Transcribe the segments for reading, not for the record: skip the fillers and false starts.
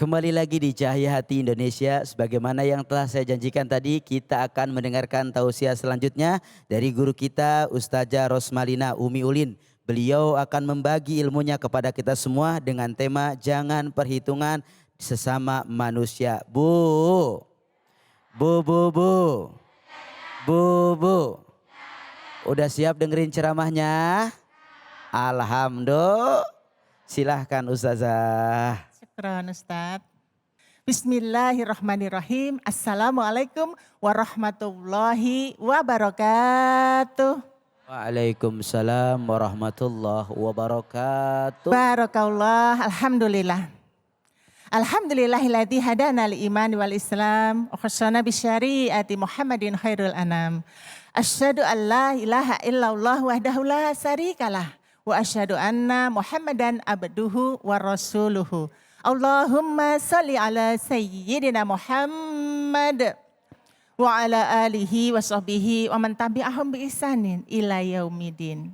Kembali lagi di Cahaya Hati Indonesia. Sebagaimana yang telah saya janjikan tadi, kita akan mendengarkan tausiah selanjutnya dari guru kita Ustazah Rosmalina Umi Ulin. Beliau akan membagi ilmunya kepada kita semua dengan tema jangan perhitungan sesama manusia. Bu, bu, bu, bu, bu, bu. Udah siap dengerin ceramahnya? Alhamdulillah. Silahkan Ustazah. Syukran Ustaz. Bismillahirrahmanirrahim. Assalamualaikum warahmatullahi wabarakatuh. Waalaikumsalam warahmatullahi wabarakatuh. Barakallah, alhamdulillah. Alhamdulillahilladzi hadana lil iman wal islam wa khassana bisyariati Muhammadin khairul anam. Asyhadu an la ilaha illallah wahdahu la syarikalah wa asyhadu anna Muhammadan abduhu wa rasuluhu. Allahumma salli ala sayyidina Muhammad wa ala alihi wa sahbihi wa man tabi'ahum bi ihsanin ila yaumidin.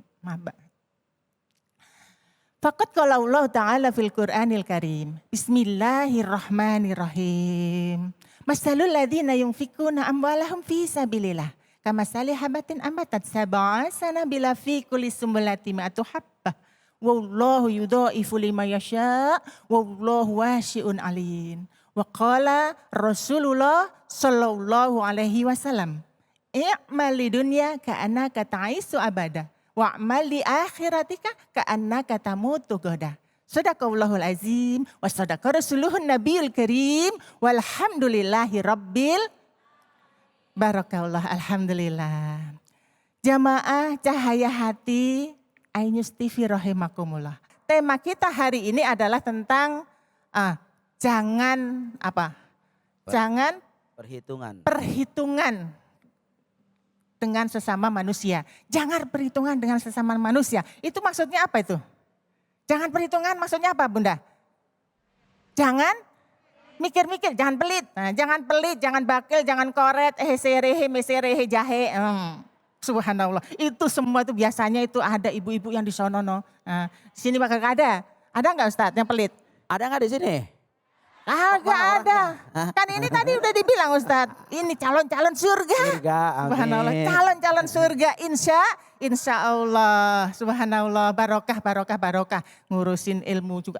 Faqad qala Allah Ta'ala fil Qur'anil Karim. Bismillahirrahmanirrahim. Masalul ladzina yunfikuna amwalahum fi sabilillah kamasali habatin ambatat sab'a sanabila fi kulli sumbulatin mi'atu habbah. Wallahu yudha'ifu liman yasha' wallahu wasi'un alim. Wa qala Rasulullah sallallahu alaihi wasallam, i'mal li dunya ka'annaka ta'isu abada wa'mal li akhiratika ka'annaka tamutu goda. Sadaqallahul azim wa sadaqa rasuluhun nabiyul karim walhamdulillahi rabbil barakallah. Alhamdulillah. Jamaah Cahaya Hati Ainus TV rahimakumullah. Tema kita hari ini adalah tentang jangan apa? Jangan perhitungan dengan sesama manusia. Jangan perhitungan dengan sesama manusia. Itu maksudnya apa itu? Jangan perhitungan maksudnya apa Bunda? Jangan mikir-mikir, jangan pelit. Nah, jangan pelit, jangan bakil, jangan koret, serehe, meserehe, jahe. Subhanallah, itu semua itu biasanya itu ada ibu-ibu yang di sono. Nah, sini bakal ada. Ada nggak Ustadz yang pelit? Ada nggak di sini? Nggak ada. Kan ini tadi udah dibilang Ustadz, ini calon-calon surga. Subhanallah, calon-calon surga insya Allah. Subhanallah, barokah. Ngurusin ilmu juga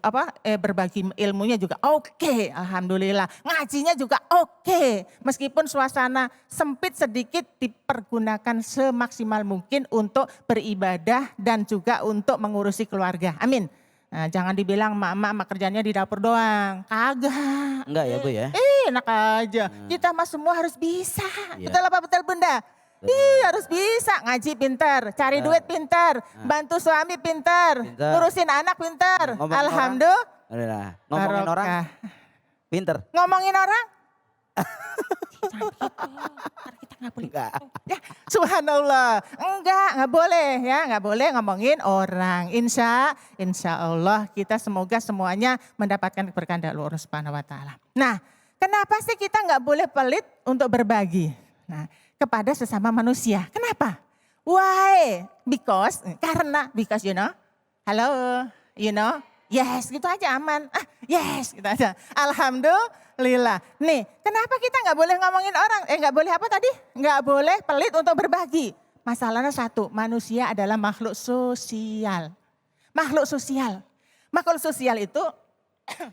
berbagi ilmunya juga oke. Alhamdulillah. Ngajinya juga oke. Meskipun suasana sempit sedikit dipergunakan semaksimal mungkin untuk beribadah dan juga untuk mengurusi keluarga. Amin. Nah, jangan dibilang mak kerjanya di dapur doang. Kagak. Enggak ya Bu ya? Enak aja. Kita mah semua harus bisa. Iya. Betul apa betul Bunda? Harus bisa. Ngaji pintar, cari duit pintar, bantu suami pintar, ngurusin anak pintar. Alhamdulillah. Ngomongin orang pintar. Ngomongin orang? Kita nggak boleh. Ya, subhanallah. Enggak boleh ya, nggak boleh ngomongin orang. Insya Allah kita semoga semuanya mendapatkan keberkahan dari Allah Subhanahu wa taala. Nah, kenapa sih kita nggak boleh pelit untuk berbagi? Nah, kepada sesama manusia. Kenapa? Why? Because you know. Hello, you know. Yes, gitu aja aman. Yes, gitu aja. Alhamdulillah. Nih, kenapa kita nggak boleh ngomongin orang? Nggak boleh apa tadi? Nggak boleh pelit untuk berbagi. Masalahnya satu, manusia adalah makhluk sosial. Makhluk sosial itu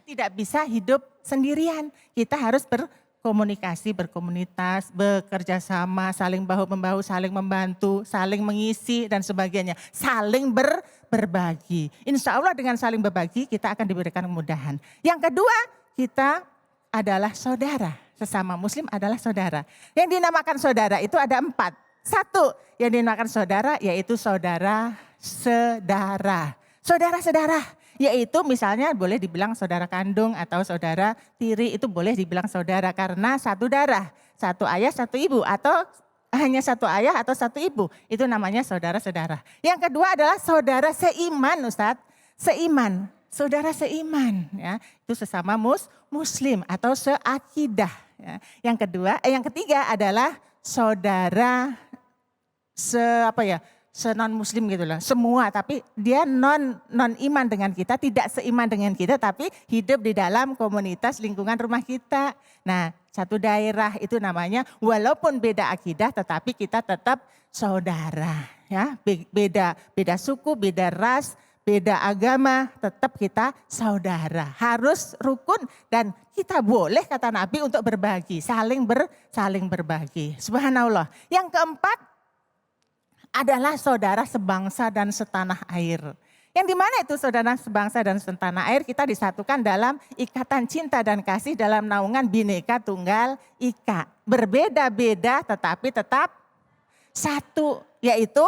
tidak bisa hidup sendirian. Kita harus berkomunikasi, berkomunitas, bekerja sama, saling bahu-membahu, saling membantu, saling mengisi dan sebagainya. Saling berbagi. Insya Allah dengan saling berbagi kita akan diberikan kemudahan. Yang kedua, kita adalah saudara. Sesama muslim adalah saudara. Yang dinamakan saudara itu ada 4. Satu, yang dinamakan saudara yaitu saudara-sedara. Saudara-sedara. Yaitu misalnya boleh dibilang saudara kandung atau saudara tiri, itu boleh dibilang saudara karena satu darah, satu ayah, satu ibu, atau hanya satu ayah atau satu ibu, itu namanya saudara-saudara. Yang kedua adalah saudara seiman Ustadz, saudara seiman ya, itu sesama muslim atau seakidah. Ya. Yang ketiga adalah saudara senon muslim gitu loh. Semua, tapi dia non iman dengan kita, tidak seiman dengan kita, tapi hidup di dalam komunitas lingkungan rumah kita. Nah, satu daerah itu namanya walaupun beda akidah tetapi kita tetap saudara, ya. Beda suku, beda ras, beda agama, tetap kita saudara. Harus rukun dan kita boleh kata Nabi untuk berbagi, saling berbagi. Subhanallah. Yang keempat adalah saudara sebangsa dan setanah air. Yang dimana itu saudara sebangsa dan setanah air, kita disatukan dalam ikatan cinta dan kasih dalam naungan Bhinneka Tunggal Ika. Berbeda-beda tetapi tetap satu, yaitu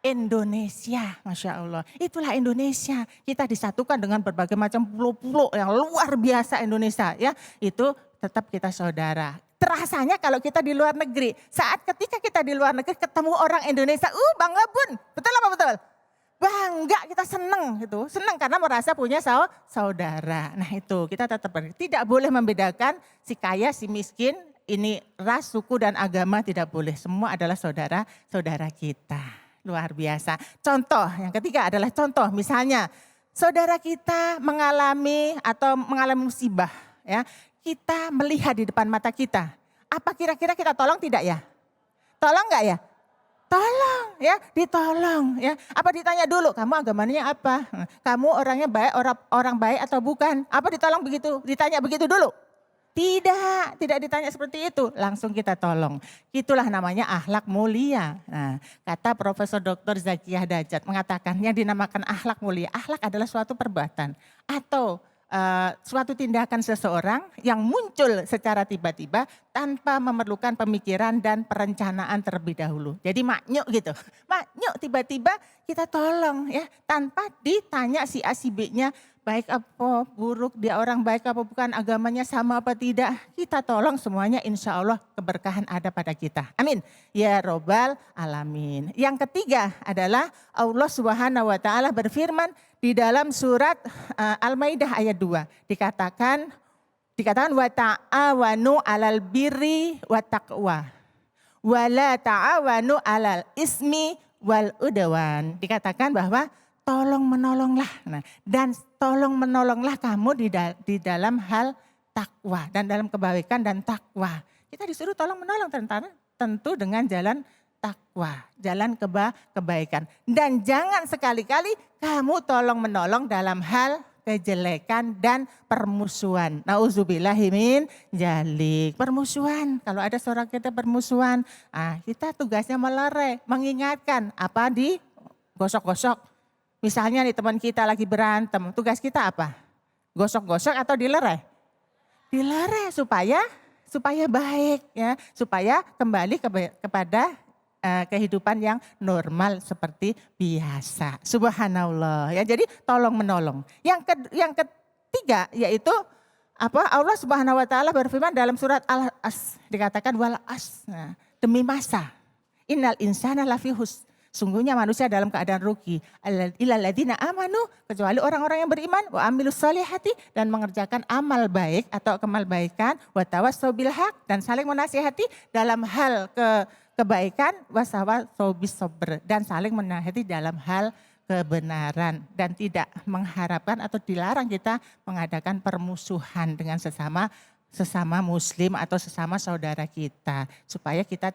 Indonesia. Masya Allah, itulah Indonesia. Kita disatukan dengan berbagai macam pulau-pulau yang luar biasa Indonesia. Ya, itu tetap kita saudara. Terasanya kalau kita di luar negeri, saat ketika kita di luar negeri ketemu orang Indonesia, bangga bun, betul apa betul? Bangga, kita senang gitu, senang karena merasa punya saudara. Nah itu kita tetap tidak boleh membedakan si kaya, si miskin, ini ras, suku dan agama tidak boleh. Semua adalah saudara kita, luar biasa. Contoh yang ketiga adalah contoh, misalnya saudara kita mengalami musibah, ya. Kita melihat di depan mata kita, apa kira-kira kita tolong tidak ya? Tolong enggak ya? Tolong ya, ditolong ya. Apa ditanya dulu, kamu agamanya apa? Kamu orangnya baik, orang baik atau bukan? Apa ditolong begitu? Ditanya begitu dulu? Tidak ditanya seperti itu. Langsung kita tolong. Itulah namanya akhlak mulia. Nah, kata Profesor Dr. Zakiyah Dajat mengatakan yang dinamakan akhlak mulia. Akhlak adalah suatu perbuatan atau suatu tindakan seseorang yang muncul secara tiba-tiba tanpa memerlukan pemikiran dan perencanaan terlebih dahulu. Jadi maknyuk gitu, maknyuk tiba-tiba kita tolong ya tanpa ditanya si A si B-nya baik apa buruk, dia orang baik apa bukan, agamanya sama apa tidak. Kita tolong semuanya, insya Allah keberkahan ada pada kita. Amin. Ya Robbal Alamin. Yang ketiga adalah Allah Subhanahu wa Ta'ala berfirman di dalam surat Al-Maidah ayat 2. Dikatakan wa ta'awanu alal birri wa taqwa. Wa la ta'awanu alal ismi wal udwan. Dikatakan bahwa tolong menolonglah. Nah, dan tolong menolonglah kamu di dalam hal takwa dan dalam kebaikan dan takwa. Kita disuruh tolong menolong tentu dengan jalan takwa, jalan kebaikan. Dan jangan sekali-kali kamu tolong menolong dalam hal kejelekan dan permusuhan. Nauzubillahi min dzalik. Permusuhan, kalau ada seorang kita permusuhan, kita tugasnya melerai, mengingatkan apa digosok-gosok. Misalnya nih teman kita lagi berantem, tugas kita apa? Gosok-gosok atau dilerai? Dilerai supaya baik ya, supaya kembali kepada kehidupan yang normal seperti biasa. Subhanallah ya. Jadi tolong menolong. Yang ketiga yaitu apa? Allah Subhanahu wa Ta'ala berfirman dalam surat Al-As, dikatakan wal as. Nah, demi masa. Innal insana lafi husn. Sungguhnya manusia dalam keadaan rugi. Illalladzina amanu, kecuali orang-orang yang beriman, wa amilus solihati, dan mengerjakan amal baik atau kemalbaikan, wa tawassau bil haq, dan saling menasihati dalam hal kebaikan, wa tawassau bis sabr, dan saling menasihati dalam hal kebenaran, dan tidak mengharapkan atau dilarang kita mengadakan permusuhan dengan sesama muslim atau sesama saudara kita, supaya kita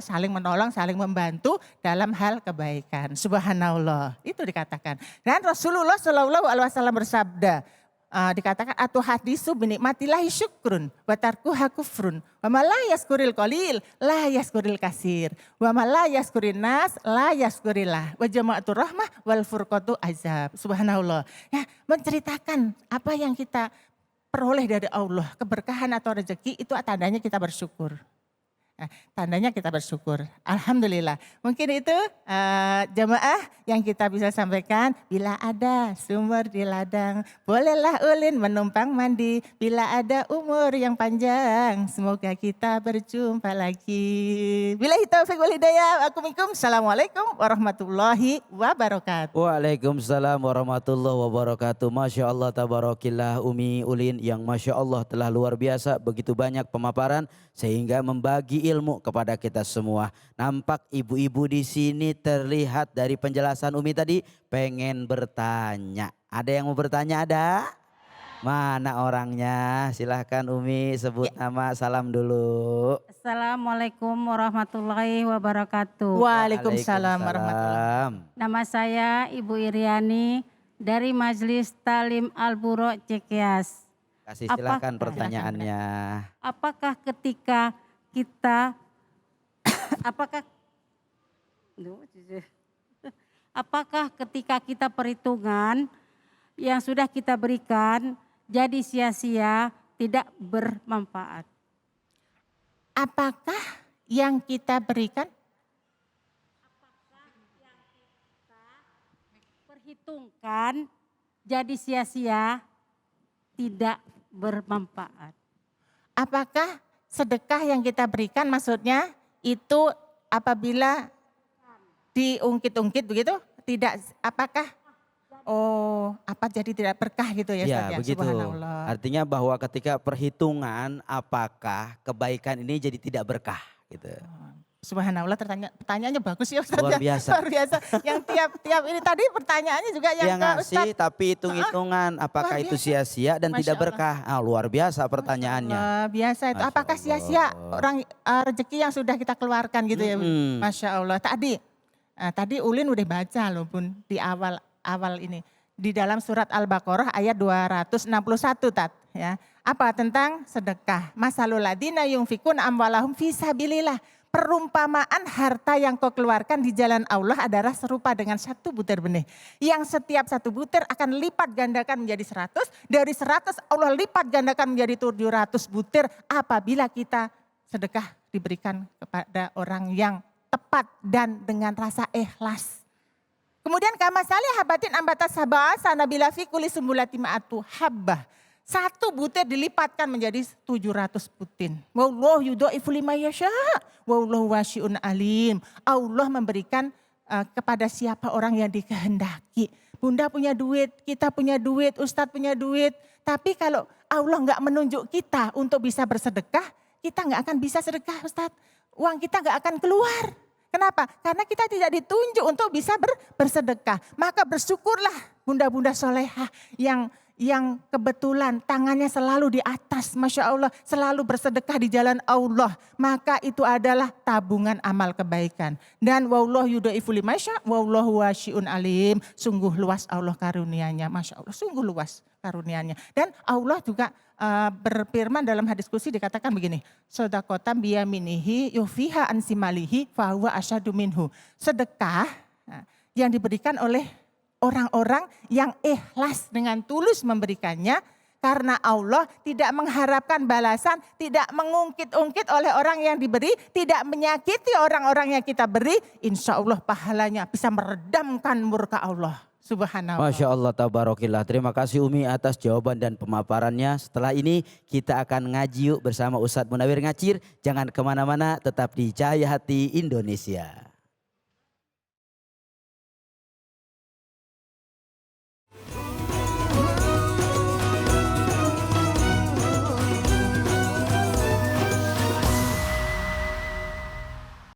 saling menolong, saling membantu dalam hal kebaikan. Subhanallah, itu dikatakan. Dan Rasulullah Shallallahu Alaihi Wasallam bersabda, dikatakan atu hadisu binikmatillahi syukrun wa tarkuha kufrun wa ma la yaskuril qalil la yaskuril kasir wa ma la yaskurin nas la yaskurillah wa jama'atur rahmah wal furqatu azab. Subhanallah. Ya, menceritakan apa yang kita peroleh dari Allah, keberkahan atau rezeki, itu tandanya kita bersyukur. Nah, tandanya kita bersyukur. Alhamdulillah. Mungkin itu jamaah yang kita bisa sampaikan. Bila ada sumur di ladang, bolehlah ulin menumpang mandi. Bila ada umur yang panjang, semoga kita berjumpa lagi. Billahi taufiq wal hidayah. Assalamualaikum warahmatullahi wabarakatuh. Waalaikumsalam warahmatullahi wabarakatuh. Masya Allah, tabarakillah Umi Ulin yang Masya Allah telah luar biasa. Begitu banyak pemaparan sehingga membagi ilmu kepada kita semua. Nampak ibu-ibu di sini terlihat dari penjelasan Umi tadi pengen bertanya. Ada yang mau bertanya ada? Mana orangnya? Silahkan Umi sebut nama, salam dulu. Assalamualaikum warahmatullahi wabarakatuh. Waalaikumsalam warahmatullahi. Waalaikumsalam. Nama saya Ibu Iriani dari Majelis Talim Al-Buro Cikeas. Kasih silahkan pertanyaannya. Apakah ketika kita apakah ketika kita perhitungan yang sudah kita berikan jadi sia-sia, tidak bermanfaat? Apakah yang kita berikan? Perhitungkan jadi sia-sia, tidak bermanfaat. Apakah sedekah yang kita berikan maksudnya itu apabila diungkit-ungkit begitu? Tidak, apakah? Oh, apa jadi tidak berkah gitu ya Ustaz Ya ya? begitu. Subhanallah. Artinya bahwa ketika perhitungan apakah kebaikan ini jadi tidak berkah gitu. Subhanallah, pertanyaannya bagus ya Ustaz. Luar ya. biasa. Luar biasa. Yang tiap ini tadi pertanyaannya juga yang Yang ke ngasih Ustaz. tapi hitung-hitungan apakah Luar itu biasa. sia-sia dan Masya tidak Allah. berkah. Luar biasa pertanyaannya. Allah, biasa itu. Masya Apakah sia-sia Allah. orang rezeki yang sudah kita keluarkan gitu ya? Mm-mm. Masya Allah. Tadi Ulin udah baca loh Bun di awal ini. Di dalam surat Al-Baqarah ayat 261 Tat. Ya. Apa tentang sedekah. Masalul ladina yunfikun amwalahum fisabilillah. Perumpamaan harta yang kau keluarkan di jalan Allah adalah serupa dengan satu butir benih. Yang setiap satu butir akan lipat gandakan menjadi 100. Dari 100 Allah lipat gandakan menjadi 700 butir apabila kita sedekah diberikan kepada orang yang tepat dan dengan rasa ikhlas. Kemudian kama salih habatin ambata sabah sanabila fi kulli sumbulati ma'atu habbah. Satu butir dilipatkan menjadi 700 butir. Wallahu yudha'ifu liman yasha. Wallahu wasi'un alim. Allah memberikan kepada siapa orang yang dikehendaki. Bunda punya duit, kita punya duit, Ustadz punya duit. Tapi kalau Allah enggak menunjuk kita untuk bisa bersedekah, kita enggak akan bisa sedekah Ustadz. Uang kita enggak akan keluar. Kenapa? Karena kita tidak ditunjuk untuk bisa bersedekah. Maka bersyukurlah bunda-bunda solehah yang kebetulan tangannya selalu di atas. Masya Allah selalu bersedekah di jalan Allah. Maka itu adalah tabungan amal kebaikan. Dan wallahu yudha'ifu liman yasha' wallahu wasi'un alim. Sungguh luas Allah karunianya. Masya Allah sungguh luas karunianya. Dan Allah juga berfirman dalam hadis qudsi dikatakan begini. Sodakotam biyaminihi yufiha ansimalihi fahuwa asyadu minhu. Sedekah yang diberikan oleh orang-orang yang ikhlas dengan tulus memberikannya. Karena Allah tidak mengharapkan balasan, tidak mengungkit-ungkit oleh orang yang diberi, tidak menyakiti orang-orang yang kita beri. Insya Allah pahalanya bisa meredamkan murka Allah. Subhanallah. Masya Allah tabarakillah. Terima kasih Umi atas jawaban dan pemaparannya. Setelah ini kita akan ngaji yuk bersama Ustadz Munawir Ngacir. Jangan kemana-mana, tetap di Cahaya Hati Indonesia.